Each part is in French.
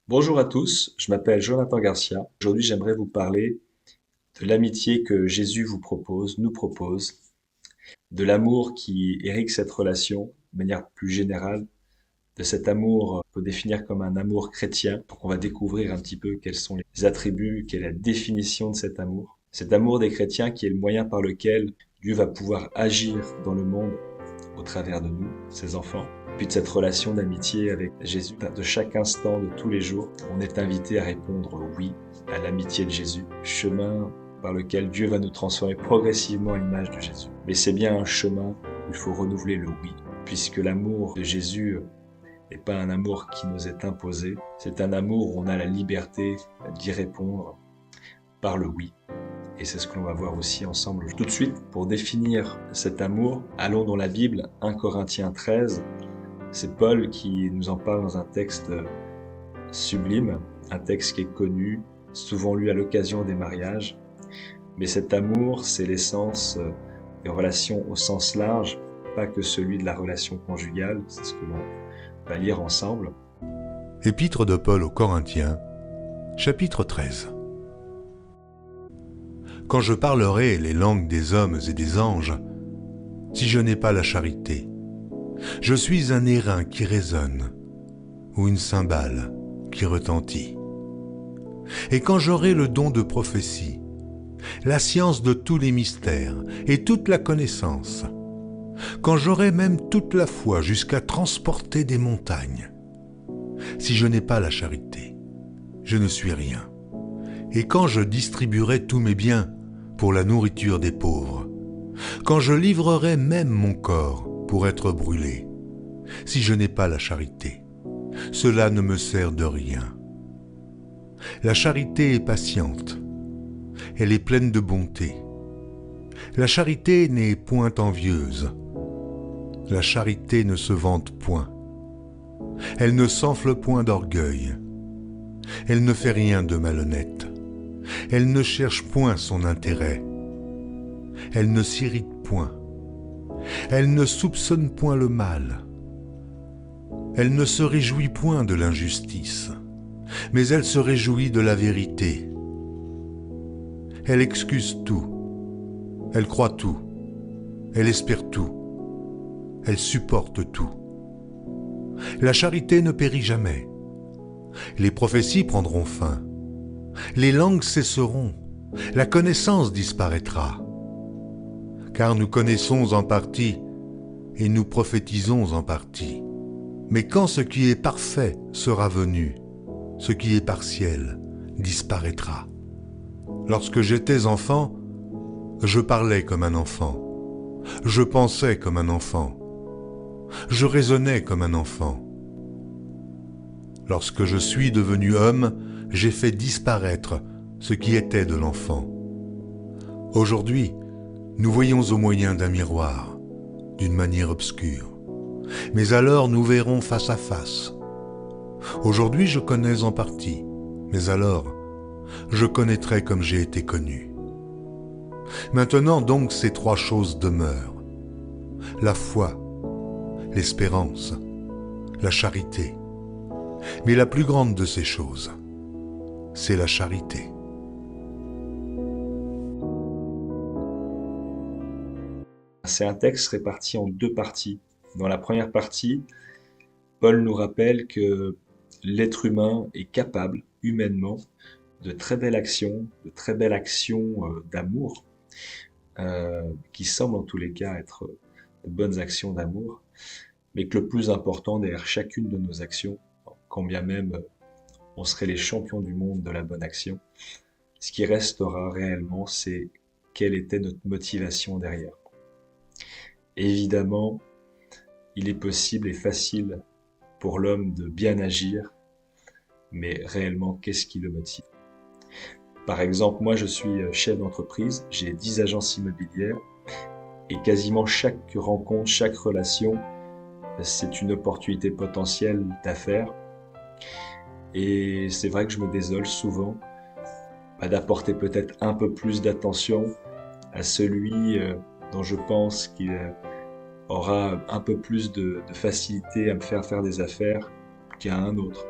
Bonjour à tous, je m'appelle Jonathan Garcia. Aujourd'hui, j'aimerais vous parler de l'amitié que Jésus vous propose, nous propose, de l'amour qui hérite cette relation de manière plus générale, de cet amour qu'on peut définir comme un amour chrétien. Donc, on va découvrir un petit peu quels sont les attributs, quelle est la définition de cet amour. Cet amour des chrétiens qui est le moyen par lequel Dieu va pouvoir agir dans le monde au travers de nous, ses enfants. Puis de cette relation d'amitié avec Jésus, de chaque instant de tous les jours, on est invité à répondre oui à l'amitié de Jésus, chemin par lequel Dieu va nous transformer progressivement à l'image de Jésus. Mais c'est bien un chemin où il faut renouveler le oui, puisque l'amour de Jésus n'est pas un amour qui nous est imposé, c'est un amour où on a la liberté d'y répondre par le oui. Et c'est ce que l'on va voir aussi ensemble. Tout de suite, pour définir cet amour, allons dans la Bible, 1 Corinthiens 13. C'est Paul qui nous en parle dans un texte sublime, un texte qui est connu, souvent lu à l'occasion des mariages. Mais cet amour, c'est l'essence des relations au sens large, pas que celui de la relation conjugale. C'est ce que l'on va lire ensemble. Épître de Paul aux Corinthiens, chapitre 13. Quand je parlerai les langues des hommes et des anges, si je n'ai pas la charité, je suis un airain qui résonne, ou une cymbale qui retentit. Et quand j'aurai le don de prophétie, la science de tous les mystères et toute la connaissance, quand j'aurai même toute la foi jusqu'à transporter des montagnes, si je n'ai pas la charité, je ne suis rien. Et quand je distribuerai tous mes biens pour la nourriture des pauvres, quand je livrerai même mon corps pour être brûlé, si je n'ai pas la charité, cela ne me sert de rien. La charité est patiente, elle est pleine de bonté. La charité n'est point envieuse. La charité ne se vante point. Elle ne s'enfle point d'orgueil. Elle ne fait rien de malhonnête. Elle ne cherche point son intérêt. Elle ne s'irrite point. Elle ne soupçonne point le mal. Elle ne se réjouit point de l'injustice, mais elle se réjouit de la vérité. Elle excuse tout. Elle croit tout. Elle espère tout. Elle supporte tout. La charité ne périt jamais. Les prophéties prendront fin. Les langues cesseront. La connaissance disparaîtra. Car nous connaissons en partie et nous prophétisons en partie. Mais quand ce qui est parfait sera venu, ce qui est partiel disparaîtra. Lorsque j'étais enfant, je parlais comme un enfant. Je pensais comme un enfant. Je raisonnais comme un enfant. Lorsque je suis devenu homme, j'ai fait disparaître ce qui était de l'enfant. Aujourd'hui, nous voyons au moyen d'un miroir, d'une manière obscure. Mais alors nous verrons face à face. Aujourd'hui je connais en partie, mais alors je connaîtrai comme j'ai été connu. Maintenant donc ces trois choses demeurent. La foi, l'espérance, la charité. Mais la plus grande de ces choses, c'est la charité. C'est un texte réparti en deux parties. Dans la première partie, Paul nous rappelle que l'être humain est capable, humainement, de très belles actions d'amour, qui semblent en tous les cas être de bonnes actions d'amour, mais que le plus important derrière chacune de nos actions, quand bien même on serait les champions du monde de la bonne action, ce qui restera réellement, c'est quelle était notre motivation derrière. Évidemment, il est possible et facile pour l'homme de bien agir, mais réellement, qu'est-ce qui le motive? Par exemple, moi, je suis chef d'entreprise, j'ai 10 agences immobilières, et quasiment chaque rencontre, chaque relation, c'est une opportunité potentielle d'affaires. Et c'est vrai que je me désole souvent d'apporter peut-être un peu plus d'attention à celui dont je pense qu'il aura un peu plus de facilité à me faire faire des affaires qu'à un autre.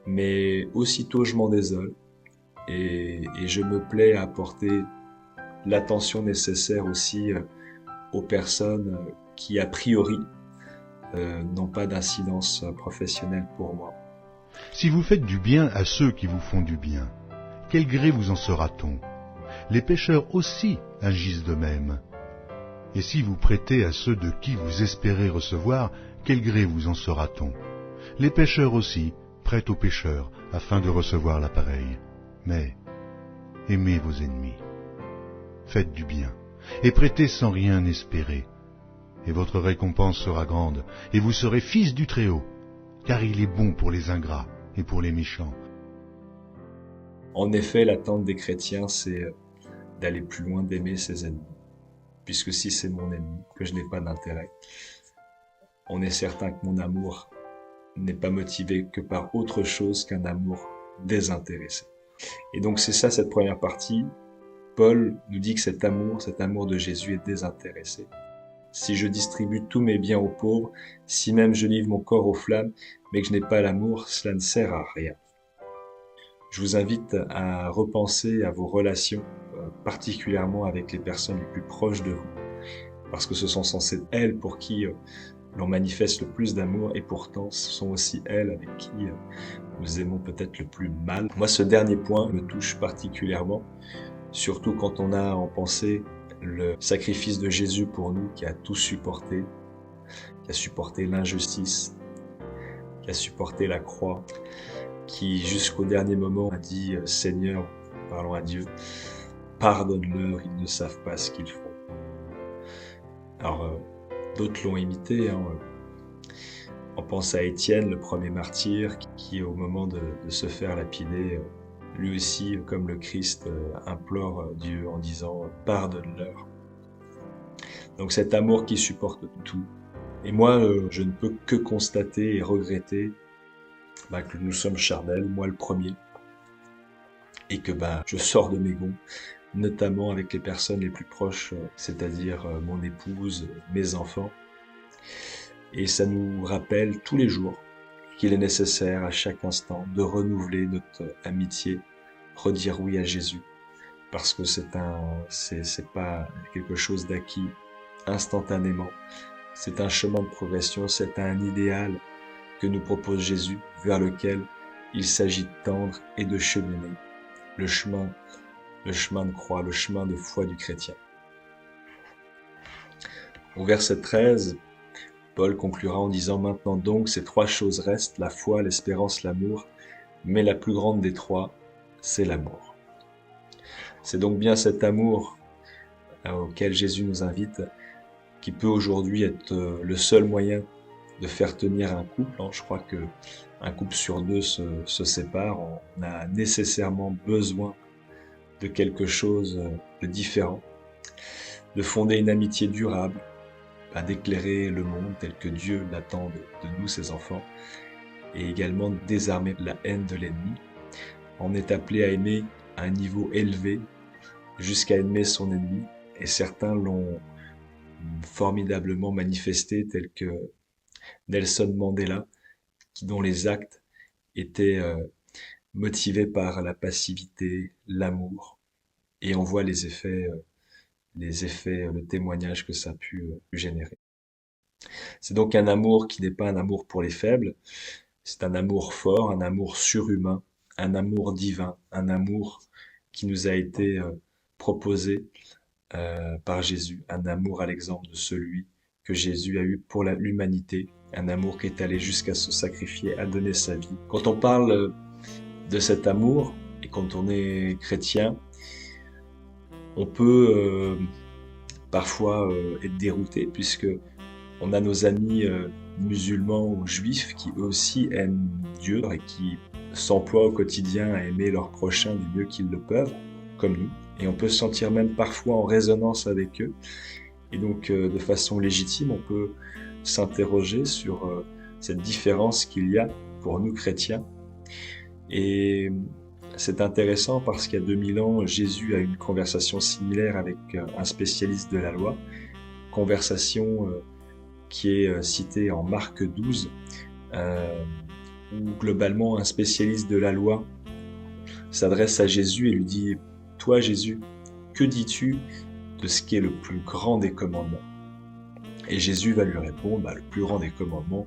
mais aussitôt je m'en désole et je me plais à apporter l'attention nécessaire aussi aux personnes qui, a priori, n'ont pas d'incidence professionnelle pour moi. Si vous faites du bien à ceux qui vous font du bien, quel gré vous en sera-t-on? Les pécheurs aussi agissent de même. Et si vous prêtez à ceux de qui vous espérez recevoir, quel gré vous en sera-t-on? Les pécheurs aussi prêtent aux pécheurs afin de recevoir la pareille. Mais aimez vos ennemis. Faites du bien et prêtez sans rien espérer. Et votre récompense sera grande, et vous serez fils du Très-Haut, car il est bon pour les ingrats et pour les méchants. En effet, l'attente des chrétiens, c'est d'aller plus loin, d'aimer ses ennemis. Puisque si c'est mon ennemi, que je n'ai pas d'intérêt, on est certain que mon amour n'est pas motivé que par autre chose qu'un amour désintéressé. Et donc c'est ça, cette première partie. Paul nous dit que cet amour de Jésus est désintéressé. Si je distribue tous mes biens aux pauvres, si même je livre mon corps aux flammes, mais que je n'ai pas l'amour, cela ne sert à rien. Je vous invite à repenser à vos relations, particulièrement avec les personnes les plus proches de vous, parce que ce sont censées être elles pour qui l'on manifeste le plus d'amour, et pourtant ce sont aussi elles avec qui nous aimons peut-être le plus mal. Moi, ce dernier point me touche particulièrement, surtout quand on a en pensée le sacrifice de Jésus pour nous, qui a tout supporté, qui a supporté l'injustice, qui a supporté la croix, qui jusqu'au dernier moment a dit « Seigneur, parlons à Dieu, pardonne-leur, ils ne savent pas ce qu'ils font. » Alors, d'autres l'ont imité, hein. On pense à Étienne, le premier martyr, qui au moment de se faire lapider, lui aussi, comme le Christ, implore Dieu en disant « Pardonne-leur ». Donc cet amour qui supporte tout. Et moi, je ne peux que constater et regretter que nous sommes charnels, moi le premier, et que je sors de mes gonds, notamment avec les personnes les plus proches, c'est-à-dire mon épouse, mes enfants. Et ça nous rappelle tous les jours qu'il est nécessaire à chaque instant de renouveler notre amitié, redire oui à Jésus, parce que c'est pas quelque chose d'acquis instantanément, c'est un chemin de progression, c'est un idéal que nous propose Jésus, vers lequel il s'agit de tendre et de cheminer le chemin de croix, le chemin de foi du chrétien. Au verset 13, Paul conclura en disant « Maintenant donc, ces trois choses restent, la foi, l'espérance, l'amour, mais la plus grande des trois, c'est l'amour. » C'est donc bien cet amour auquel Jésus nous invite qui peut aujourd'hui être le seul moyen de faire tenir un couple. Je crois que un couple sur deux se sépare. On a nécessairement besoin de quelque chose de différent, de fonder une amitié durable, d'éclairer le monde tel que Dieu l'attend de nous, ses enfants, et également de désarmer la haine de l'ennemi. On est appelé à aimer à un niveau élevé, jusqu'à aimer son ennemi, et certains l'ont formidablement manifesté, tels que Nelson Mandela, dont les actes étaient motivés par la passivité, l'amour, et on voit les effets, le témoignage que ça a pu générer. C'est donc un amour qui n'est pas un amour pour les faibles, c'est un amour fort, un amour surhumain, un amour divin, un amour qui nous a été proposé par Jésus, un amour à l'exemple de celui que Jésus a eu pour l'humanité, un amour qui est allé jusqu'à se sacrifier, à donner sa vie. Quand on parle de cet amour, et quand on est chrétien, on peut parfois être dérouté, puisque on a nos amis musulmans ou juifs qui eux aussi aiment Dieu et qui s'emploient au quotidien à aimer leur prochain du mieux qu'ils le peuvent, comme nous. Et on peut se sentir même parfois en résonance avec eux. Et donc, de façon légitime, on peut s'interroger sur cette différence qu'il y a pour nous chrétiens. Et c'est intéressant parce qu'il y a 2000 ans, Jésus a eu une conversation similaire avec un spécialiste de la loi, conversation qui est citée en Marc 12, où globalement un spécialiste de la loi s'adresse à Jésus et lui dit: Toi Jésus, que dis-tu de ce qui est le plus grand des commandements? Et Jésus va lui répondre: le plus grand des commandements,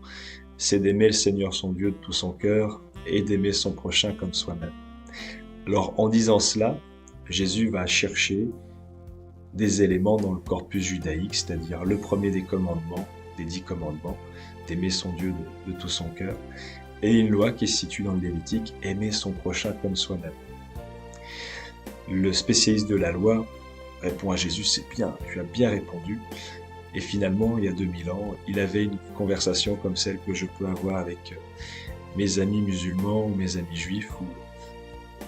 c'est d'aimer le Seigneur son Dieu de tout son cœur et d'aimer son prochain comme soi-même. Alors en disant cela, Jésus va chercher des éléments dans le corpus judaïque, c'est-à-dire le premier des commandements, des 10 commandements, d'aimer son Dieu de tout son cœur, et une loi qui se situe dans le Lévitique, aimer son prochain comme soi-même. Le spécialiste de la loi répond à Jésus: c'est bien, tu as bien répondu. Et finalement, il y a 2000 ans, il avait une conversation comme celle que je peux avoir avec mes amis musulmans ou mes amis juifs, où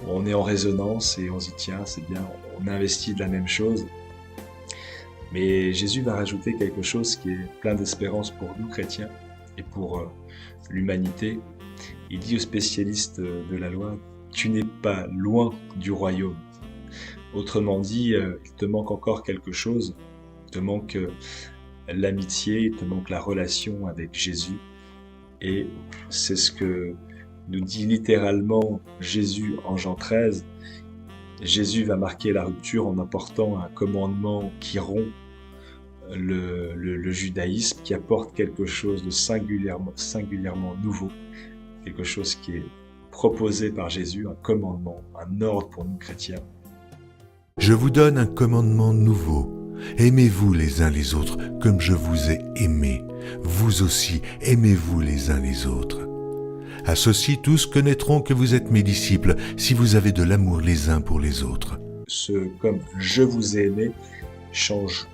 on est en résonance et on se dit: tiens, c'est bien, on investit de la même chose. Mais Jésus va rajouter quelque chose qui est plein d'espérance pour nous chrétiens et pour l'humanité. Il dit aux spécialistes de la loi: tu n'es pas loin du royaume. Autrement dit, il te manque encore quelque chose. Il te manque l'amitié, il te manque la relation avec Jésus. Et c'est ce que nous dit littéralement Jésus en Jean 13. Jésus va marquer la rupture en apportant un commandement qui rompt le judaïsme, qui apporte quelque chose de singulièrement nouveau, quelque chose qui est proposé par Jésus, un commandement, un ordre pour nous chrétiens. Je vous donne un commandement nouveau. Aimez-vous les uns les autres comme je vous ai aimé. Vous aussi, aimez-vous les uns les autres. À ceci, tous connaîtront que vous êtes mes disciples si vous avez de l'amour les uns pour les autres. Ce « comme je vous ai aimé » change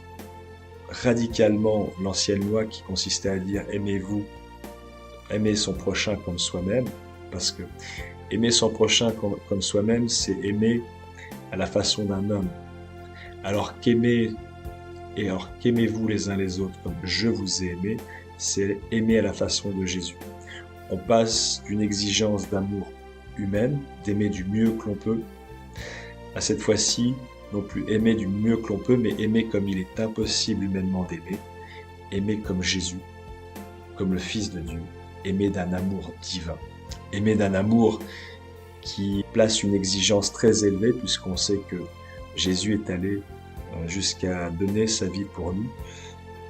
radicalement l'ancienne loi qui consistait à dire « aimez-vous, aimer son prochain comme soi-même », parce que aimer son prochain comme soi-même, c'est aimer à la façon d'un homme. Alors qu'aimer, et alors qu'aimez-vous les uns les autres comme je vous ai aimé, c'est aimer à la façon de Jésus. On passe d'une exigence d'amour humaine, d'aimer du mieux que l'on peut, à cette fois-ci, non plus aimer du mieux que l'on peut, mais aimer comme il est impossible humainement d'aimer, aimer comme Jésus, comme le Fils de Dieu, aimer d'un amour divin, aimer d'un amour qui place une exigence très élevée, puisqu'on sait que Jésus est allé jusqu'à donner sa vie pour nous.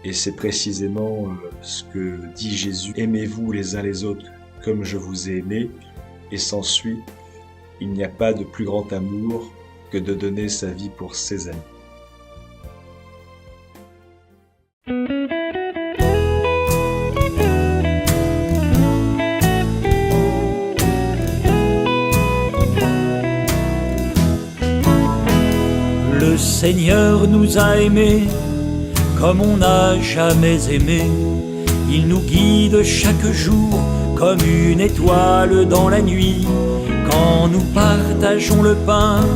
Et c'est précisément ce que dit Jésus: aimez-vous les uns les autres comme je vous ai aimé. Et s'ensuit: il n'y a pas de plus grand amour que de donner sa vie pour ses amis. Le Seigneur nous a aimés comme on n'a jamais aimé. Il nous guide chaque jour comme une étoile dans la nuit. Quand nous partageons le pain,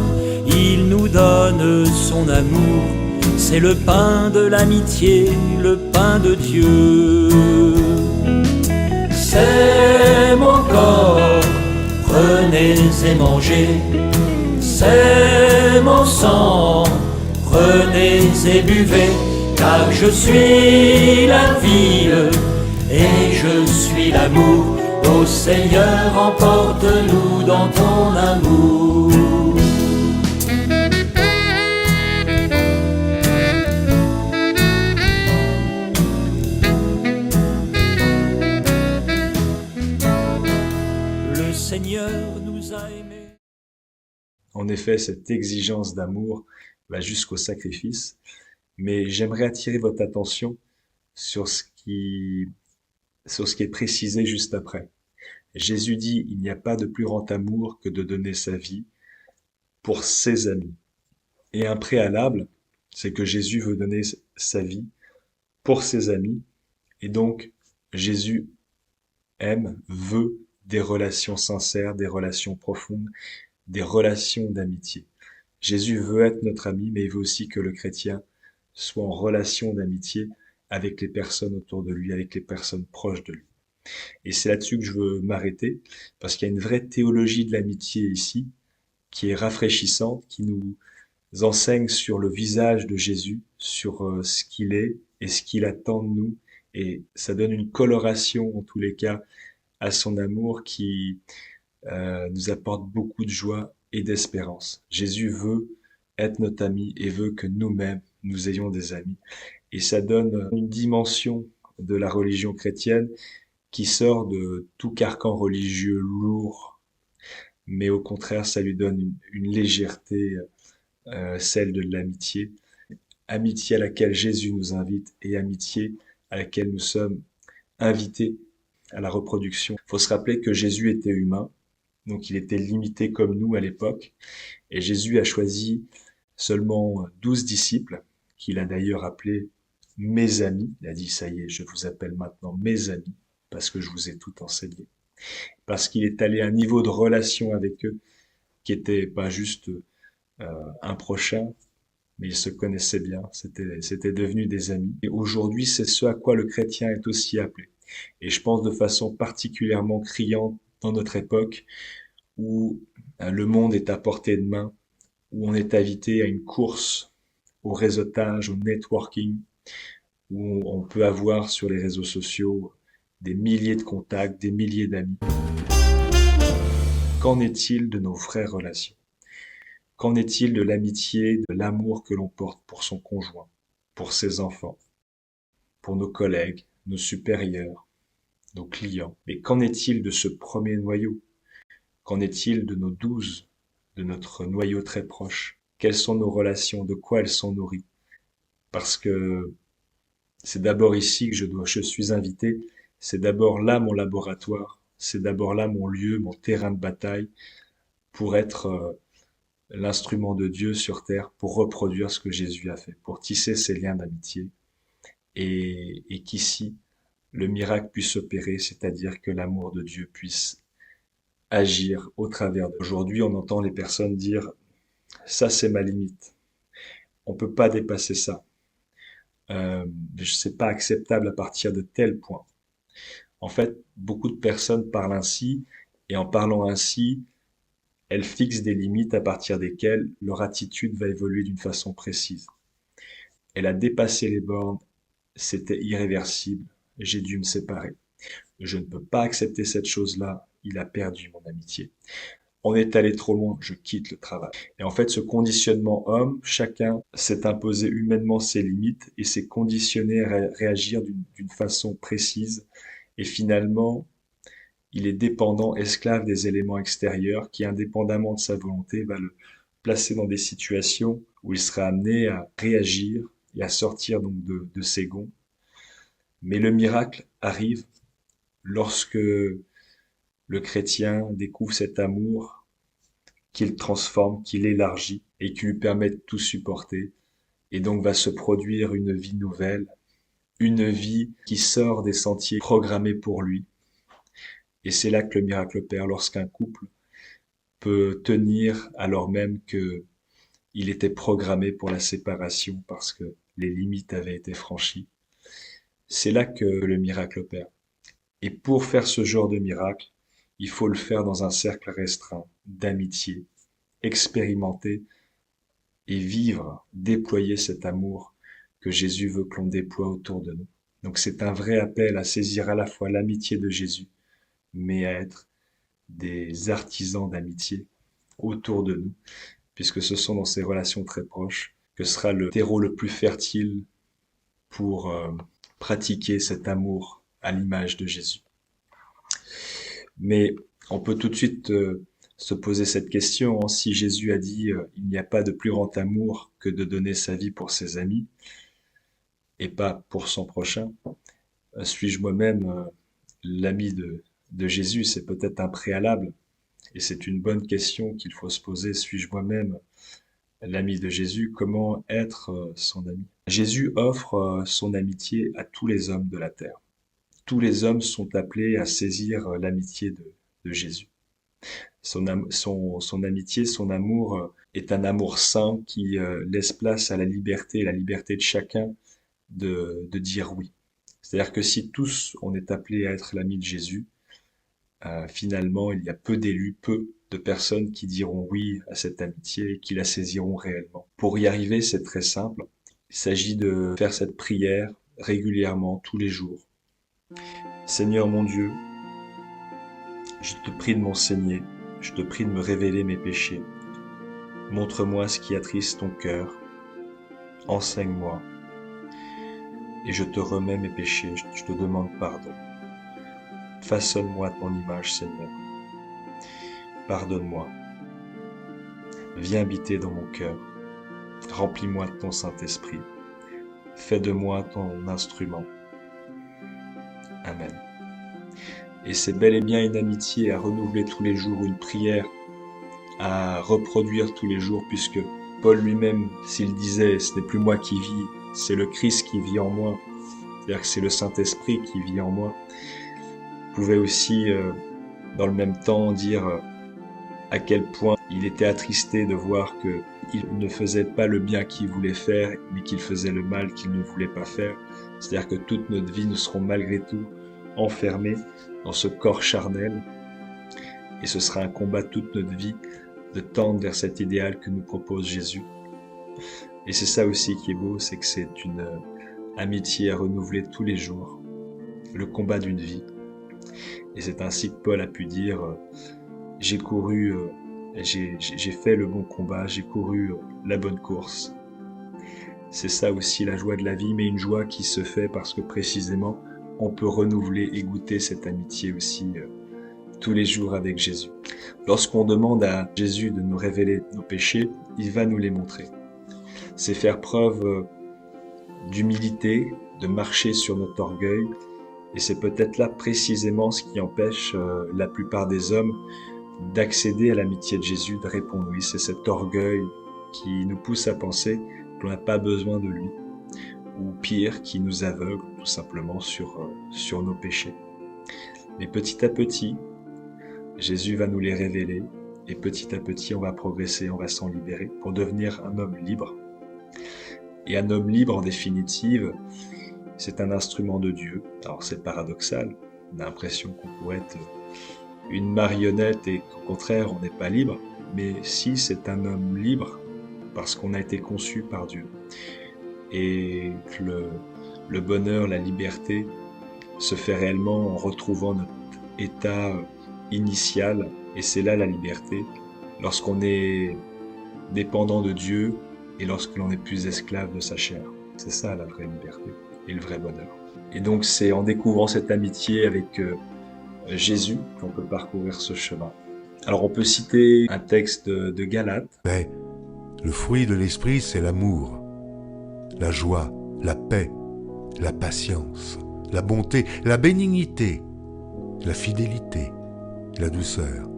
il nous donne son amour. C'est le pain de l'amitié, le pain de Dieu. C'est mon corps, prenez et mangez. C'est mon sang, prenez et buvez. Car je suis la vie et je suis l'amour. Ô Seigneur, emporte-nous dans ton amour. Le Seigneur nous a aimés. En effet, cette exigence d'amour va jusqu'au sacrifice. Mais j'aimerais attirer votre attention sur ce qui est précisé juste après. Jésus dit: il n'y a pas de plus grand amour que de donner sa vie pour ses amis. Et un préalable, c'est que Jésus veut donner sa vie pour ses amis. Et donc, Jésus aime, veut des relations sincères, des relations profondes, des relations d'amitié. Jésus veut être notre ami, mais il veut aussi que le chrétien soit en relation d'amitié avec les personnes autour de lui, avec les personnes proches de lui. Et c'est là-dessus que je veux m'arrêter, parce qu'il y a une vraie théologie de l'amitié ici, qui est rafraîchissante, qui nous enseigne sur le visage de Jésus, sur ce qu'il est et ce qu'il attend de nous, et ça donne une coloration, en tous les cas, à son amour qui nous apporte beaucoup de joie et d'espérance. Jésus veut être notre ami et veut que nous-mêmes, nous ayons des amis. Et ça donne une dimension de la religion chrétienne qui sort de tout carcan religieux lourd, mais au contraire, ça lui donne une légèreté, celle de l'amitié. Amitié à laquelle Jésus nous invite et amitié à laquelle nous sommes invités à la reproduction. Il faut se rappeler que Jésus était humain, donc il était limité comme nous à l'époque, et Jésus a choisi seulement 12 disciples, qu'il a d'ailleurs appelés mes amis. Il a dit, ça y est, je vous appelle maintenant mes amis, parce que je vous ai tout enseigné. Parce qu'il est allé à un niveau de relation avec eux qui était pas juste un prochain, mais ils se connaissaient bien, c'était devenu des amis. Et aujourd'hui, c'est ce à quoi le chrétien est aussi appelé. Et je pense de façon particulièrement criante dans notre époque, où le monde est à portée de main, où on est invité à une course au réseautage, au networking, où on peut avoir sur les réseaux sociaux des milliers de contacts, des milliers d'amis. Qu'en est-il de nos vraies relations? Qu'en est-il de l'amitié, de l'amour que l'on porte pour son conjoint, pour ses enfants, pour nos collègues, nos supérieurs, nos clients? Mais qu'en est-il de ce premier noyau? Qu'en est-il de nos 12, de notre noyau très proche? Quelles sont nos relations? De quoi elles sont nourries? Parce que c'est d'abord ici que je suis invité, c'est d'abord là mon laboratoire, c'est d'abord là mon lieu, mon terrain de bataille pour être l'instrument de Dieu sur terre, pour reproduire ce que Jésus a fait, pour tisser ces liens d'amitié et qu'ici le miracle puisse opérer, c'est-à-dire que l'amour de Dieu puisse agir au travers d'eux. Aujourd'hui, on entend les personnes dire « ça c'est ma limite, on peut pas dépasser ça, c'est pas acceptable à partir de tel point ». En fait, beaucoup de personnes parlent ainsi, et en parlant ainsi, elles fixent des limites à partir desquelles leur attitude va évoluer d'une façon précise. Elle a dépassé les bornes, c'était irréversible, j'ai dû me séparer. Je ne peux pas accepter cette chose-là, il a perdu mon amitié. On est allé trop loin, je quitte le travail. Et en fait, ce conditionnement homme, chacun s'est imposé humainement ses limites et s'est conditionné à réagir d'une façon précise. Et finalement, il est dépendant, esclave des éléments extérieurs qui, indépendamment de sa volonté, va le placer dans des situations où il sera amené à réagir et à sortir donc de ses gonds. Mais le miracle arrive lorsque le chrétien découvre cet amour qu'il transforme, qu'il élargit et qui lui permet de tout supporter. Et donc va se produire une vie nouvelle, une vie qui sort des sentiers programmés pour lui. Et c'est là que le miracle opère, lorsqu'un couple peut tenir alors même que il était programmé pour la séparation parce que les limites avaient été franchies. C'est là que le miracle opère. Et pour faire ce genre de miracle, il faut le faire dans un cercle restreint d'amitié, expérimenter et vivre, déployer cet amour que Jésus veut que l'on déploie autour de nous. Donc c'est un vrai appel à saisir à la fois l'amitié de Jésus, mais à être des artisans d'amitié autour de nous, puisque ce sont dans ces relations très proches que sera le terreau le plus fertile pour pratiquer cet amour à l'image de Jésus. Mais on peut tout de suite se poser cette question, hein, si Jésus a dit il n'y a pas de plus grand amour que de donner sa vie pour ses amis et pas pour son prochain, suis-je moi-même l'ami de Jésus? C'est peut-être un préalable et c'est une bonne question qu'il faut se poser. Suis-je moi-même l'ami de Jésus? Comment être son ami? Jésus offre son amitié à tous les hommes de la terre. Tous les hommes sont appelés à saisir l'amitié de Jésus. Son amitié, son amour est un amour saint qui laisse place à la liberté de chacun de dire oui. C'est-à-dire que si tous on est appelés à être l'ami de Jésus, finalement il y a peu d'élus, peu de personnes qui diront oui à cette amitié et qui la saisiront réellement. Pour y arriver, c'est très simple. Il s'agit de faire cette prière régulièrement, tous les jours. Seigneur mon Dieu, Je te prie de m'enseigner, je te prie de me révéler mes péchés. Montre-moi ce qui attriste ton cœur. Enseigne-moi. Et je te remets mes péchés, je te demande pardon. Façonne-moi à ton image, Seigneur. Pardonne-moi. Viens habiter dans mon cœur. Remplis-moi de ton Saint-Esprit. Fais de moi ton instrument. Amen. Et c'est bel et bien une amitié à renouveler tous les jours, une prière à reproduire tous les jours, puisque Paul lui-même, s'il disait « ce n'est plus moi qui vis, c'est le Christ qui vit en moi », c'est-à-dire que c'est le Saint-Esprit qui vit en moi, pouvait aussi, dans le même temps, dire à quel point il était attristé de voir qu'il ne faisait pas le bien qu'il voulait faire, mais qu'il faisait le mal qu'il ne voulait pas faire. C'est-à-dire que toute notre vie, nous serons malgré tout enfermés dans ce corps charnel, et ce sera un combat toute notre vie de tendre vers cet idéal que nous propose Jésus. Et c'est ça aussi qui est beau, c'est que c'est une amitié à renouveler tous les jours, le combat d'une vie. Et c'est ainsi que Paul a pu dire j'ai couru, j'ai fait le bon combat, j'ai couru la bonne course. C'est ça aussi la joie de la vie, mais une joie qui se fait parce que précisément on peut renouveler et goûter cette amitié aussi tous les jours avec Jésus. Lorsqu'on demande à Jésus de nous révéler nos péchés, il va nous les montrer. C'est faire preuve d'humilité, de marcher sur notre orgueil, et c'est peut-être là précisément ce qui empêche la plupart des hommes d'accéder à l'amitié de Jésus, de répondre oui. C'est cet orgueil qui nous pousse à penser qu'on n'a pas besoin de lui, ou pire, qui nous aveugle tout simplement sur nos péchés. Mais petit à petit, Jésus va nous les révéler, et petit à petit, on va progresser, on va s'en libérer pour devenir un homme libre. Et un homme libre, en définitive, c'est un instrument de Dieu. Alors c'est paradoxal, on a l'impression qu'on pourrait être une marionnette et qu'au contraire, on n'est pas libre. Mais si, c'est un homme libre, parce qu'on a été conçu par Dieu. Et que le bonheur, la liberté, se fait réellement en retrouvant notre état initial. Et c'est là la liberté, lorsqu'on est dépendant de Dieu et lorsque l'on n'est plus esclave de sa chair. C'est ça la vraie liberté et le vrai bonheur. Et donc c'est en découvrant cette amitié avec Jésus qu'on peut parcourir ce chemin. Alors on peut citer un texte de Galates. Mais le fruit de l'esprit, c'est l'amour, la joie, la paix, la patience, la bonté, la bénignité, la fidélité, la douceur,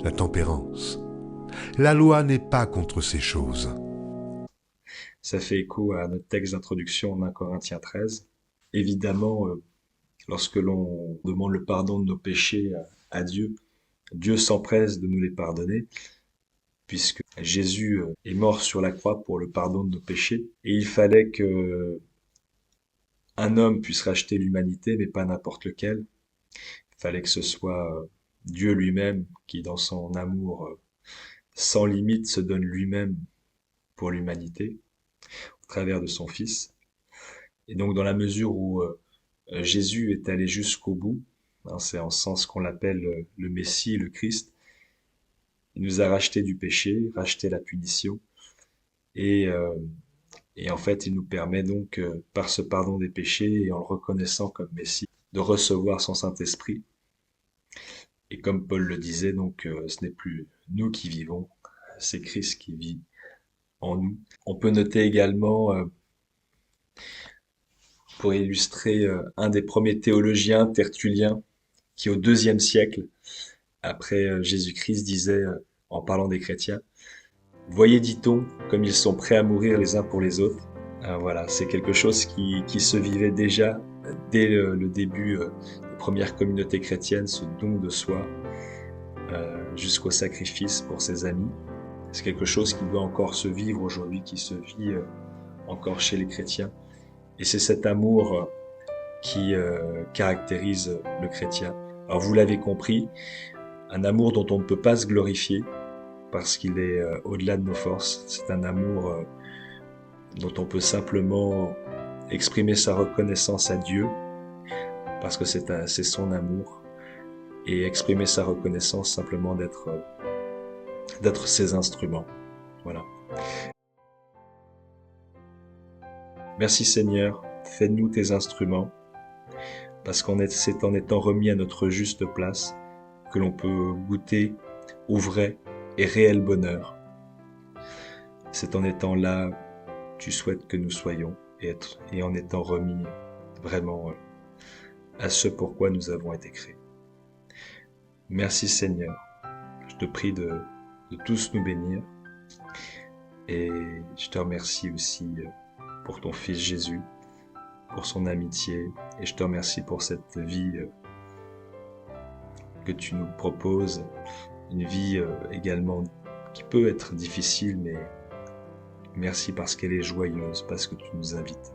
la tempérance. La loi n'est pas contre ces choses. Ça fait écho à notre texte d'introduction en 1 Corinthiens 13. Évidemment, lorsque l'on demande le pardon de nos péchés à Dieu, Dieu s'empresse de nous les pardonner, puisque Jésus est mort sur la croix pour le pardon de nos péchés. Et il fallait que un homme puisse racheter l'humanité, mais pas n'importe lequel. Il fallait que ce soit Dieu lui-même qui, dans son amour sans limite, se donne lui-même pour l'humanité, au travers de son Fils. Et donc, dans la mesure où Jésus est allé jusqu'au bout, c'est en ce sens qu'on l'appelle le Messie, le Christ, il nous a racheté du péché, racheté la punition, et en fait, il nous permet donc, par ce pardon des péchés et en le reconnaissant comme Messie, de recevoir son Saint-Esprit. Et comme Paul le disait, donc, ce n'est plus nous qui vivons, c'est Christ qui vit en nous. On peut noter également, pour illustrer, un des premiers théologiens, Tertullien, qui au IIe siècle, après Jésus-Christ, disait, en parlant des chrétiens, « Voyez, dit-on, comme ils sont prêts à mourir les uns pour les autres. » Voilà, c'est quelque chose qui se vivait déjà dès le début des premières communautés chrétiennes, ce don de soi, jusqu'au sacrifice pour ses amis. C'est quelque chose qui doit encore se vivre aujourd'hui, qui se vit encore chez les chrétiens. Et c'est cet amour qui caractérise le chrétien. Alors vous l'avez compris, un amour dont on ne peut pas se glorifier, parce qu'il est au-delà de nos forces. C'est un amour dont on peut simplement exprimer sa reconnaissance à Dieu, parce que c'est son amour. et exprimer sa reconnaissance simplement d'être ses instruments. Voilà. Merci Seigneur, fais-nous tes instruments, parce c'est en étant remis à notre juste place que l'on peut goûter au vrai et réel bonheur. C'est en étant là tu souhaites que nous soyons et en étant remis vraiment à ce pourquoi nous avons été créés. Merci Seigneur, je te prie de tous nous bénir et je te remercie aussi pour ton Fils Jésus, pour son amitié et je te remercie pour cette vie que tu nous proposes, une vie également qui peut être difficile, mais merci parce qu'elle est joyeuse, parce que tu nous invites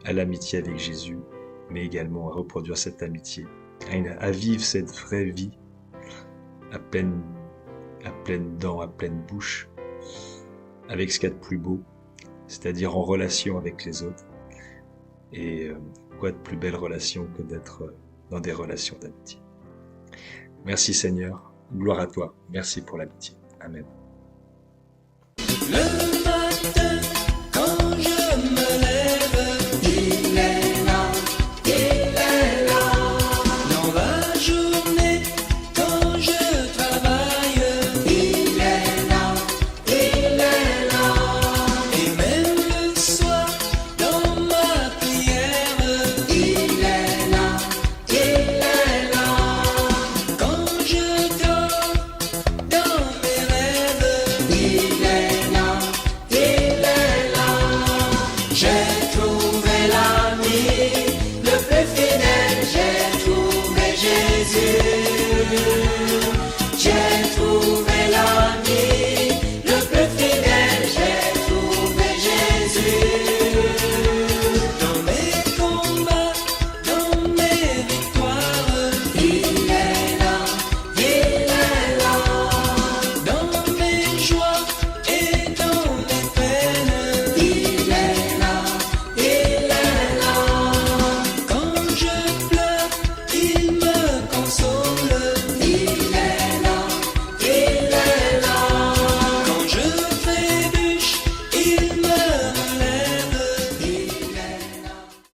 à l'amitié avec Jésus, mais également à reproduire cette amitié, à vivre cette vraie vie à pleines dents, à pleine bouche, avec ce qu'il y a de plus beau, c'est-à-dire en relation avec les autres. Et quoi de plus belle relation que d'être dans des relations d'amitié. Merci Seigneur, gloire à toi, merci pour l'amitié. Amen. Le matin, quand je me lève, il est là, il est là. Dans la journée, quand je travaille, il est là, il est là. Et même le soir, dans ma prière, il est là, il est là. Quand je dors dans mes rêves, il est là. Il est là, j'ai